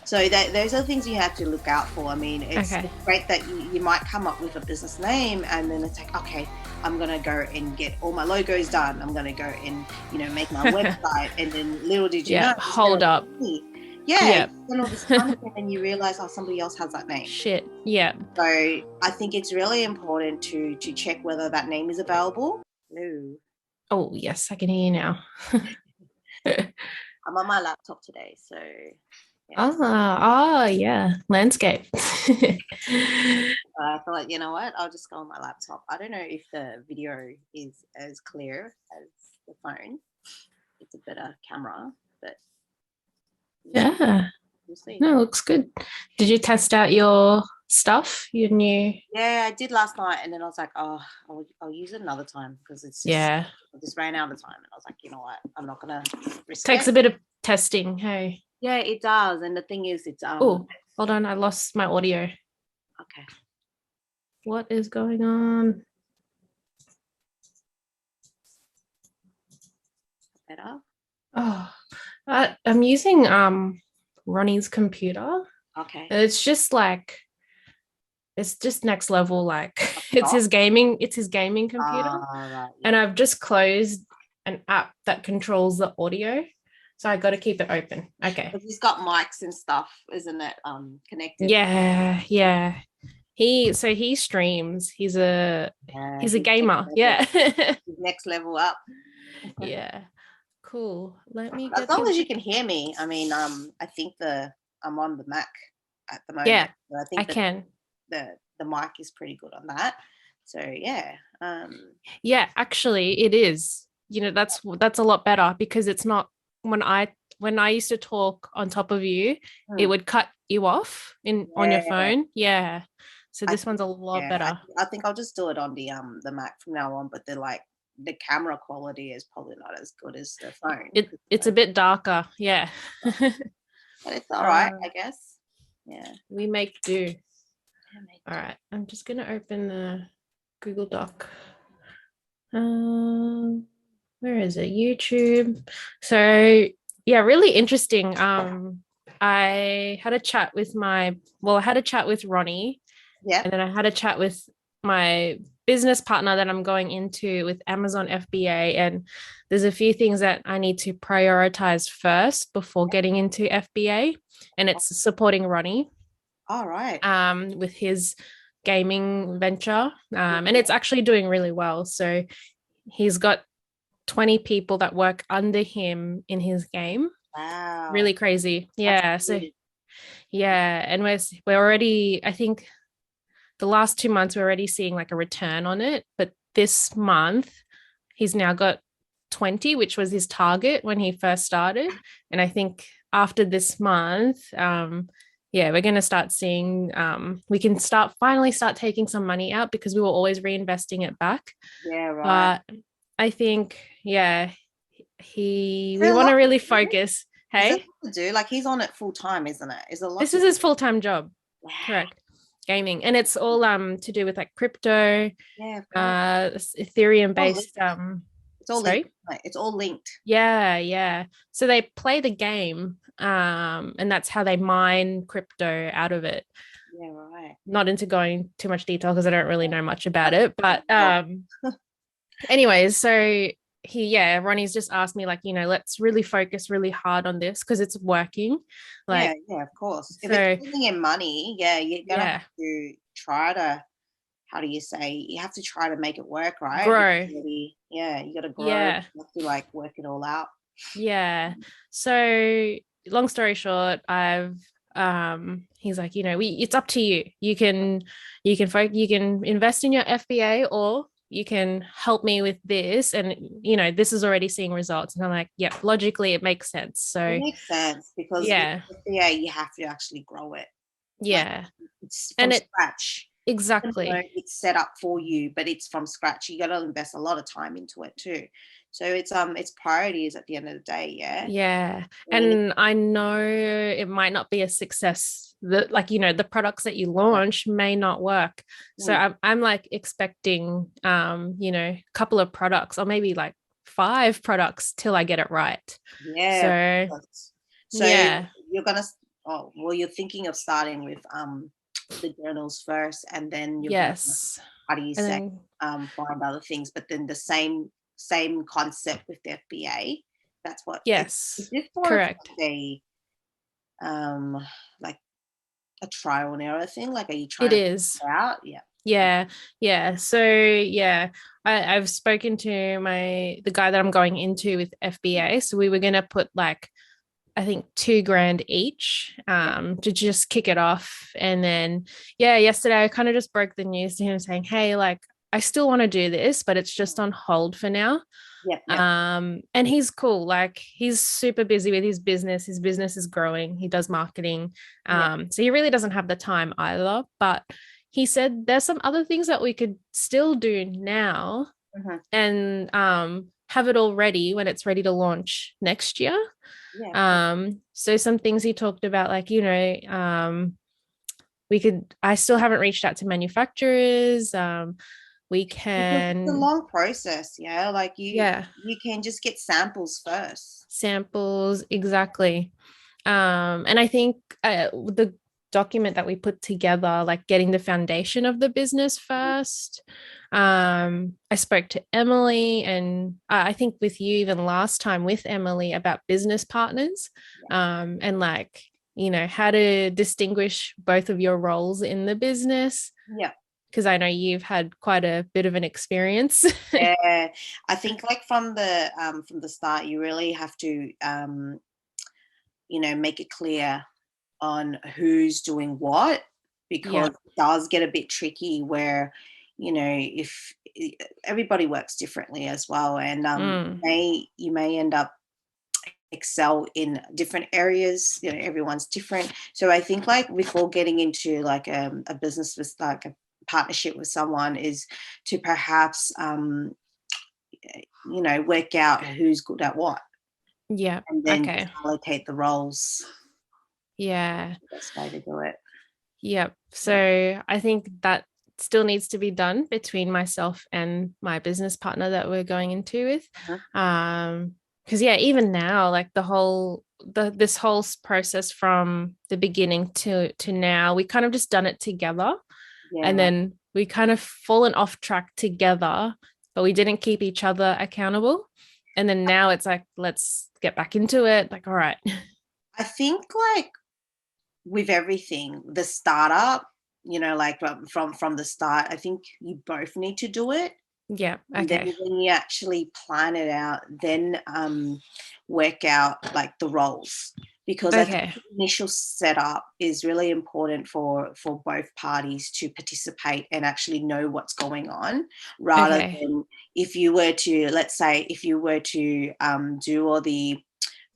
So those are things you have to look out for. I mean, Okay. it's great that you might come up with a business name, and then it's like, okay, I'm gonna go and get all my logos done. I'm gonna go and make my website, and then little did you Yeah. know, you spend all Hold this up. money. Yeah, you Yeah. spend all this money, and you realize, oh, somebody else has that name. Shit. Yeah. So I think it's really important to check whether that name is available. No, Oh, yes, I can hear you now. I'm on my laptop today, so yeah. Yeah. Landscape. I thought, you know what, I'll just go on my laptop. I don't know if the video is as clear as the phone. It's a better camera, but Yeah. we'll see. No, looks good. Did you test out your stuff? Your new? Yeah, I did last night, and then I was like, oh, I'll use it another time because it's just Yeah. I just ran out of time, and I was like, you know what, I'm not gonna risk Takes it. a bit of testing. Hey. Yeah, it does, and the thing is, it's Oh, hold on. I lost my audio. okay. What is going on? Better. Oh, I'm using Ronnie's computer. Okay. It's just next level. Like Stop. it's his gaming computer. Right. And Yeah. I've just closed an app that controls the audio. So I got to keep it open. Okay. Because he's got mics and stuff, isn't it? Connected. Yeah, yeah. He streams. He's a gamer. Yeah. Next level up. Yeah. Cool. Let me As get long the as you can hear me. I mean, I think I'm on the Mac at the moment. Yeah, So I I think that can. the mic is pretty good on that. So yeah. Yeah, actually it is. That's a lot better because it's not when I used to talk on top of you, it would cut you off in on your Yeah. phone. Yeah. So I this think one's a lot yeah, better. I think I'll just do it on the Mac from now on, but the camera quality is probably not as good as the phone. It's a bit darker. Yeah. But it's all right, um, I guess. Yeah. we make do. All right. I'm just gonna open the Google Doc. Where is it? YouTube. So yeah, really interesting. I had a chat with I had a chat with Ronnie, Yep. and then I had a chat with my business partner that I'm going into with Amazon FBA. And there's a few things that I need to prioritize first before getting into FBA. And it's supporting Ronnie All right. with his gaming venture. And it's actually doing really well. So he's got 20 people that work under him in his game. Wow. Really crazy. That's Yeah. So good. yeah, and we're already, I think the last 2 months we're already seeing like a return on it, but this month he's now got 20, which was his target when he first started. And I think after this month, yeah, we're going to start seeing we can finally start taking some money out because we were always reinvesting it back. Yeah, right. But I think, yeah, Is we there a want lot to to really do? focus. Is there a Hey, lot to do? Like he's on it full time, isn't it? Is there a lot this to is do? his full-time job. Wow. Correct. Gaming. And it's all to do with like crypto, Yeah, of course. Ethereum All based linked. It's all linked. sorry. It's all linked. Yeah, yeah. So they play the game, and that's how they mine crypto out of it. Yeah, right. Not into going too much detail because I don't really know much about it. But Well, anyways, so Ronnie's just asked me, like, let's really focus really hard on this because it's working. yeah, Like, yeah, of course. If it's so bringing in money, yeah, you're gonna have yeah, to try to, how do you say, you have to try to make it work, right? grow. Yeah, you gotta grow. Yeah. You have to like work it all out. Yeah. So long story short, he's like, it's up to you. You can invest in your FBA or you can help me with this. And this is already seeing results. And I'm like, yeah, logically it makes sense. It So makes sense because with yeah, FBA you have to actually grow it. Like yeah. it's from And it scratch. exactly. It's set up for you, but it's from scratch. You got to invest a lot of time into it too. So it's priorities at the end of the day. Yeah. Yeah. And you need And I know it might not be a success. The products that you launch may not work. So to, I'm like expecting a couple of products or maybe like 5 products till I get it right. yeah. So So yeah. you're gonna Oh, well, you're thinking of starting with the journals first, and then you're gonna, Yes. how do you And say, then find other things, but then the same concept with the FBA. That's what is yes, this more of correct. like um like a trial and error thing? Like, are you It trying to is. figure it out? Yeah. Yeah, yeah. So yeah, I've spoken to the guy that I'm going into with FBA. So we were gonna put like I think 2 grand each Yeah. to just kick it off. And then yeah, yesterday I kind of just broke the news to him saying, hey, like I still want to do this, but it's just on hold for now. Yep. Yep. And he's cool. Like he's super busy with his business. His business is growing. He does marketing. Yeah. So he really doesn't have the time either. But he said there's some other things that we could still do now Mhm. and have it all ready when it's ready to launch next year. Yeah. So some things he talked about, like, I still haven't reached out to manufacturers. We Because it's a can, long process, yeah. Like yeah, you can just get samples first. samples, exactly. And I think the document that we put together, like getting the foundation of the business first. I spoke to Emily, and I think with you even last time with Emily about business partners, and like, how to distinguish both of your roles in the business. Yeah. Because I know you've had quite a bit of an experience. Yeah. I think like from the start, you really have to make it clear on who's doing what, because Yeah. it does get a bit tricky where, if everybody works differently as well, and Mm. you may end up excel in different areas. Everyone's different. So I think like before getting into like a business with like a partnership with someone is to perhaps work out who's good at what, Yeah. and then just Okay. allocate the roles. Yeah. The best way to do it. Yep. Yeah. So I think that still needs to be done between myself and my business partner that we're going into with. Uh-huh. Because yeah, even now, like this whole process from the beginning to now, we kind of just done it together, and Yeah. then we kind of fallen off track together, but we didn't keep each other accountable. And then now it's like, let's get back into it. Like, all right. I think like with everything, the startup, like from the start, I think you both need to do it. Yeah. And then Okay. when you actually plan it out, then work out like the roles, because I think Okay. the initial setup is really important for both parties to participate and actually know what's going on, rather Okay. than if you were to, let's say, if you were to do all the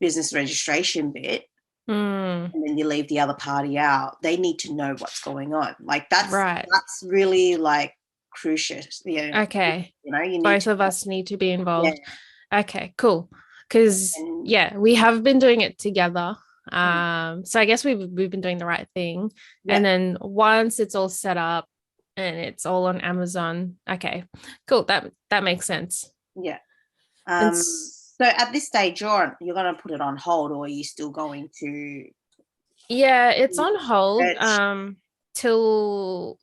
business registration bit, Mm, and then you leave the other party out. They need to know what's going on. Like right. that's really like crucial. Okay. You need Both to, of us need to be yeah. involved. Okay, cool. Because And yeah, we have been doing it together. So I guess we've been doing the right thing. yeah, And then once it's all set up and it's all on Amazon, okay, cool. That makes sense. yeah. And So at this stage, you're going to put it on hold, or are you still going to yeah, it's on hold search? till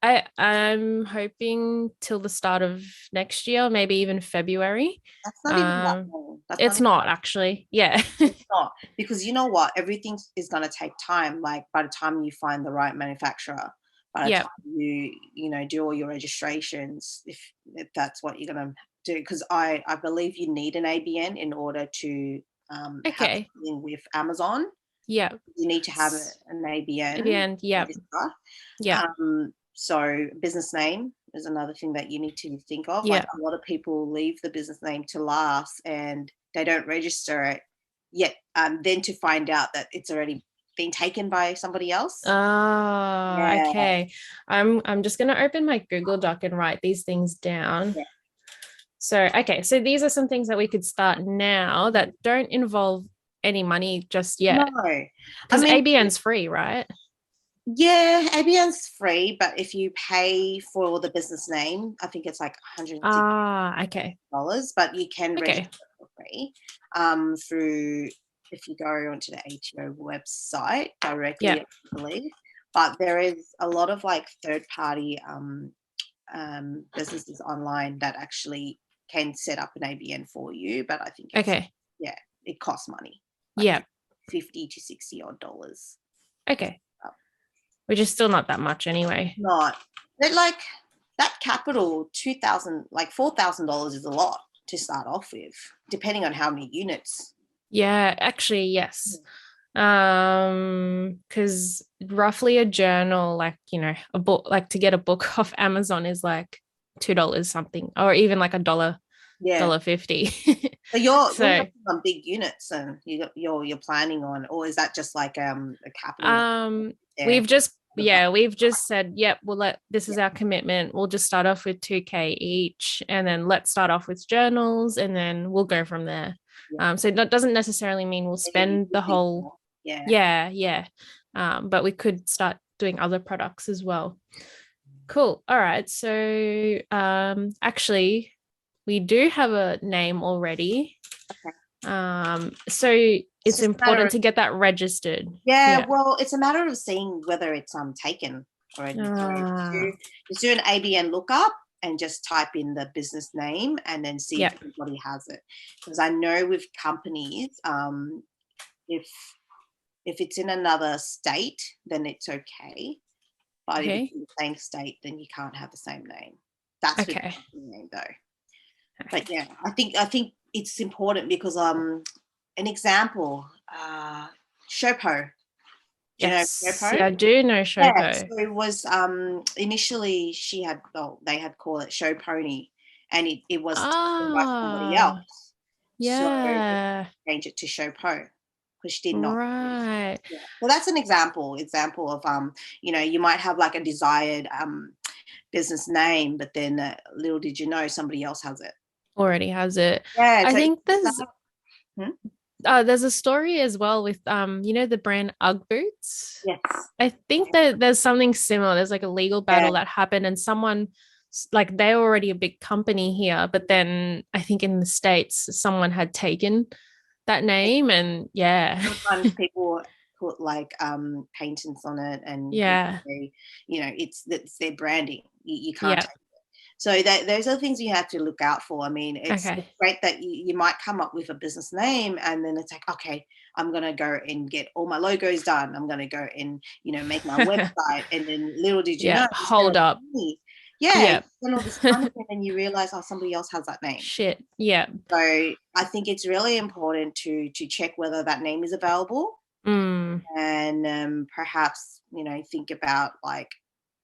I'm hoping till the start of next year, maybe even February. That's not even that Um, long. That's not it's even not actually. Yeah. it's not, because you know what? Everything is going to take time. Like by the time you find the right manufacturer, by the Yep. time you do all your registrations, if that's what you're going to do, because I believe you need an ABN in order to have Okay. something with Amazon. Yep. You need to have S- an ABN And yep. register. Yep. So business name is another thing that you need to think of. Like Yep. a lot of people leave the business name to last and they don't register it yet. Then to find out that it's already been taken by somebody else. Oh, Yeah, okay. I'm just gonna open my Google Doc and write these things down. yeah. So, okay, so these are some things that we could start now that don't involve any money just No, yet. I Because mean, ABN's free, right? yeah, ABN's free, but if you pay for the business name, I think it's like $160, Ah, okay. but you can register Okay. for free through. if you go onto the ATO website directly, Yeah. I believe. But there is a lot of like third-party businesses online that actually can set up an ABN for you. But I think it's, Okay. yeah, it costs money, like Yeah. 50 to 60 odd dollars. Okay. Which is still not that much anyway. Not, but like that capital, 2,000, like $4,000 is a lot to start off with, depending on how many units. Yeah, actually, yes. Because roughly a journal, like, a book, like to get a book off Amazon is like $2 something, or even like Yeah. $1.50. So you're So working on big units, and you're planning on, or is that just like a capital there? we've just said, yep, this is our commitment. We'll just start off with 2K each, and then let's start off with journals, and then we'll go from there. So that doesn't necessarily mean we'll spend the whole, yeah. But we could start doing other products as well. Cool. All right. So actually we do have a name already. So it's important to get that registered. Well, it's a matter of seeing whether it's taken already. Just do an ABN lookup and just type in the business name and then see if anybody has it. Because I know with companies, if it's in another state, then it's okay. But if it's in the same state, then you can't have the same name. That's the name though. But yeah, I think it's important because an example, Shopo. Do you know Shopo? Yeah, I do know Shopo. Yeah, so it was initially they had called it Show Pony, and it was taken by somebody else. Yeah. So they changed it to Show Po because she did not. Right. Yeah. So that's an example of you might have like a desired business name, but then little did you know somebody else has it. Already has it. Yeah. I think there's a story as well with the brand Ugg boots. Yes. I think that there's something similar. There's like a legal battle that happened, and someone, like, they're already a big company here, but then I think in the States someone had taken that name, and sometimes people put like paintings on it, and it's their branding. You can't take it. So those are the things you have to look out for. I mean, it's great that you might come up with a business name, and then it's like, okay, I'm going to go and get all my logos done. I'm going to go and, make my website. And then little did you know. Hold up. Yeah. And all this kind of thing, and you realize, somebody else has that name. Shit. Yeah. So I think it's really important to check whether that name is available. And perhaps, think about like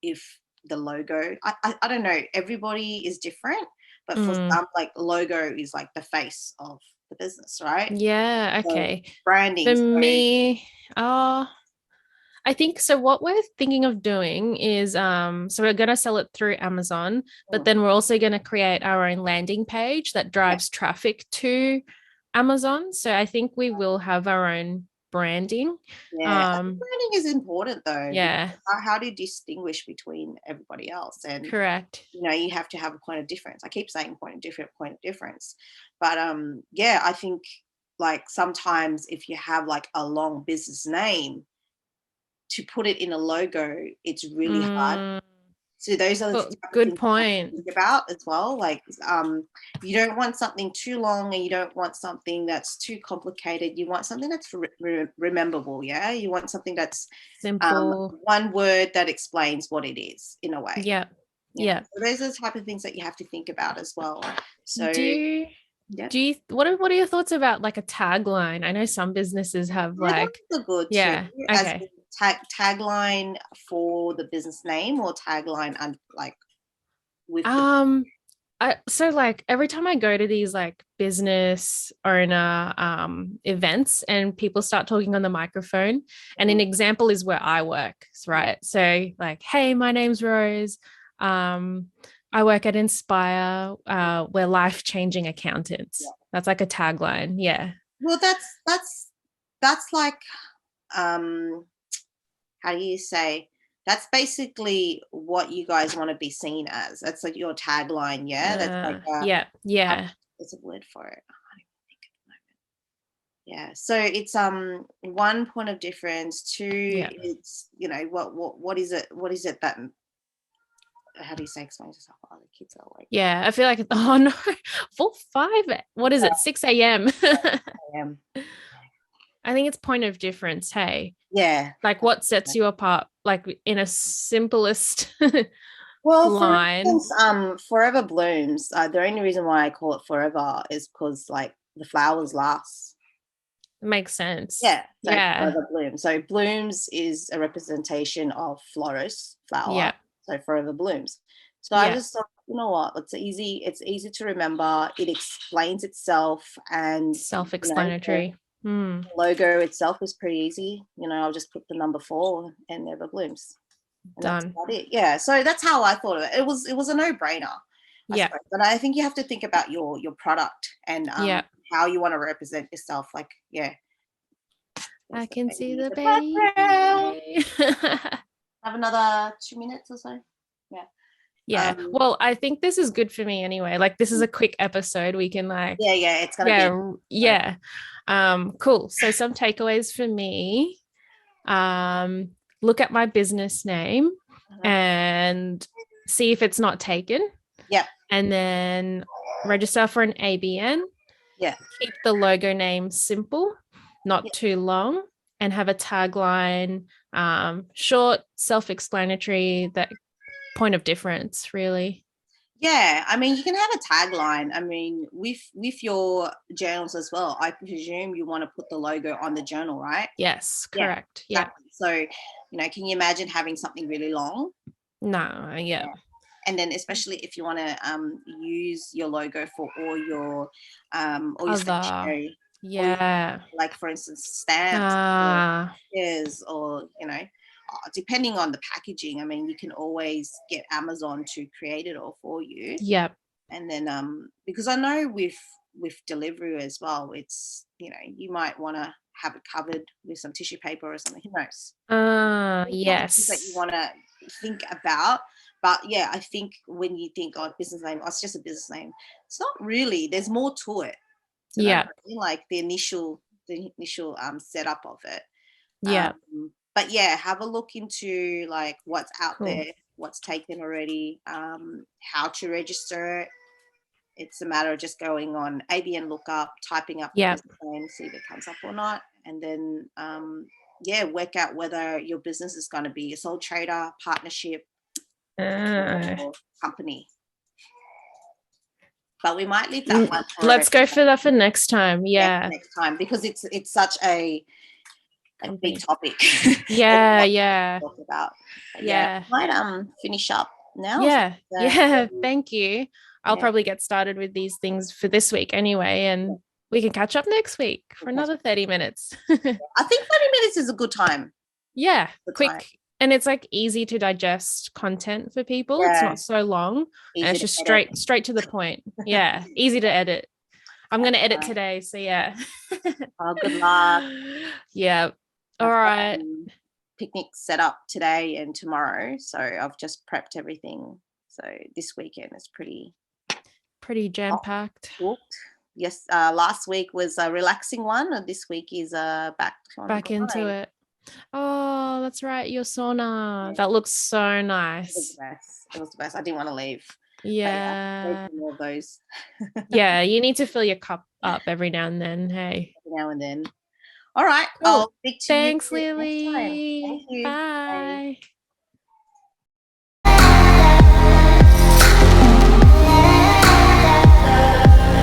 if the logo, I don't know, everybody is different, but for some, like, logo is like the face of the business, right? Yeah. Okay. So branding for me, I think so. What we're thinking of doing is so we're going to sell it through Amazon, but then we're also going to create our own landing page that drives traffic to Amazon. So I think we will have our own branding. I think branding is important though. Yeah. How do you distinguish between everybody else? And correct. You have to have a point of difference. I keep saying point of difference. But I think like sometimes if you have like a long business name, to put it in a logo, it's really hard. So those are the good point to think about as well. Like you don't want something too long, and you don't want something that's too complicated. You want something that's rememberable. Yeah, you want something that's simple, one word that explains what it is in a way. Yeah. So those are the type of things that you have to think about as well. So what are your thoughts about like a tagline? I know some businesses have like good too. Okay. Tagline for the business name, or tagline like with so like every time I go to these like business owner events and people start talking on the microphone, and an example is where I work, right? So like, hey, my name's Rose. I work at Inspire. We're life-changing accountants. That's like a tagline. Yeah. Well, that's like how do you say? That's basically what you guys want to be seen as. That's like your tagline, yeah. That's like yeah. There's a word for it. I don't even think at the moment. Yeah. So it's one point of difference. Two, Yeah. it's what is it? What is it that how do you say explain yourself while the kids are awake? Yeah. I feel like, oh no, 5. What is it? 6 a.m. I am. I think it's point of difference. Hey, Yeah. like what sets you apart, like in a simplest Well, for line? instance, Forever Blooms. The only reason why I call it Forever is because like the flowers last. Makes sense. Yeah, so Yeah. Forever Blooms. So blooms is a representation of florist, flower. Yeah. So Forever Blooms. So I Yeah. just thought, you know what? It's easy to remember. It explains itself, and the Self-explanatory. Hmm. logo itself is pretty easy. I'll just put the number 4 and Never Blooms, and that's Done. about it. Yeah. So that's how I thought of it. It was a no-brainer, I Yeah. suppose. But I think you have to think about your product and Yeah. how you want to represent yourself. Like, yeah. I There's the can see baby in the the background. baby. Have another 2 minutes or so. Yeah. Yeah. Well, I think this is good for me anyway. Like this is a quick episode. We can like, yeah, it's gonna be. yeah, yeah. Cool. So some takeaways for me. Look at my business name and see if it's not taken. Yeah. And then register for an ABN. Yeah. Keep the logo name simple, not Yeah. too long, and have a tagline, short, self-explanatory, that point of difference, really. Yeah, I mean, you can have a tagline. I mean, with your journals as well. I presume you want to put the logo on the journal, right? Yes, Yeah, correct. Yeah. exactly. So, can you imagine having something really long? No, yeah. And then, especially if you want to use your logo for all your Other, stationery, yeah. like for instance, stamps, or Ah, stickers, or depending on the packaging. I mean, you can always get Amazon to create it all for you. yeah. And then because I know with delivery as well, it's you might want to have it covered with some tissue paper or something. Who knows? Things that you Yes. want to think about. But yeah, I think when you think, oh, business name, oh, it's just a business name. It's not really. There's more to it. Yeah. Like the initial setup of it. Yeah. But yeah, have a look into like what's out Cool. there, what's taken already, how to register it. It's a matter of just going on Abn Lookup, typing up the Yeah. business name, see if it comes up or not, and then work out whether your business is going to be a sole trader, partnership, or company. But we might leave that one for Let's go for that for next time. Yeah. next time, because it's such a big topic. Yeah, yeah. Talk about. But Yeah. might finish up now. Yeah. Yeah. Thank you. I'll Yeah. probably get started with these things for this week anyway, and we can catch up next week for another 30 minutes. I think 30 minutes is a good time. Yeah, Good quick. time. And it's like easy to digest content for people. It's Yeah. not so long. Easy and it's to just edit. straight to the point. Yeah. Easy to edit. I'm gonna edit today. So yeah. Oh, good luck. Yeah. All right. Picnic set up today and tomorrow. So I've just prepped everything. So this weekend is pretty jam-packed. booked. Yes, last week was a relaxing one, and this week is back into it. Oh, that's right. Your sauna. Yeah. That looks so nice. It was the best. I didn't want to leave. Yeah. More of those. Yeah, you need to fill your cup up every now and then. Hey. Every now and then. All right. Cool. I'll speak to Thanks, you Lily. next time. Thank you. Bye. Bye.